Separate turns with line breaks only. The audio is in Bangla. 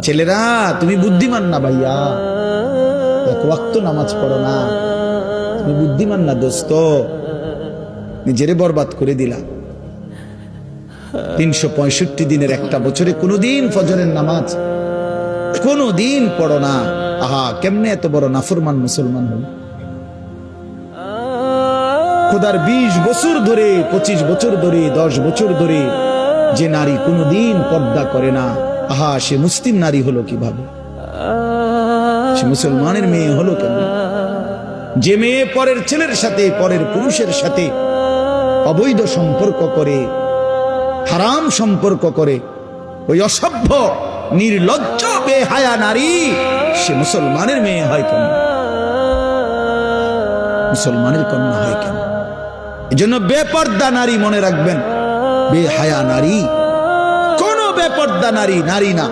ছেলেরা তুমি বুদ্ধিমান না ভাইয়া, এক ওয়াক্ত নামাজ পড়ো না, তুমি বুদ্ধিমান না দোস্ত, নিজেরে বরবাদ করে দিলা। 365 দিনের একটা বছরে কোনোদিন ফজরের নামাজ কোনোদিন পড়ো না। আহা, কেমনে এত বড় নাফরমান মুসলমান হল। খোদার 20 বছর ধরে, 25 বছর ধরে, 10 বছর ধরে যে নারী কোনোদিন পর্দা করে না, আহা, সে মুসলিম নারী হলো কিভাবে? সে মুসলমানের মেয়ে হলো কেন? যে মেয়ে পরের ছেলের সাথে, পরের পুরুষের সাথে অবৈধ সম্পর্ক করে, হারাম সম্পর্ক করে, ওই অসভ্য নির্লজ্জ বেহায়া নারী সে মুসলমানের মেয়ে হয় কেন? মুসলমানের কন্যা হয় কেন? এজন্য বেপর্দা নারী মনে রাখবেন, বেহায়া নারী, কোন বেপর্দা নারী নারী না।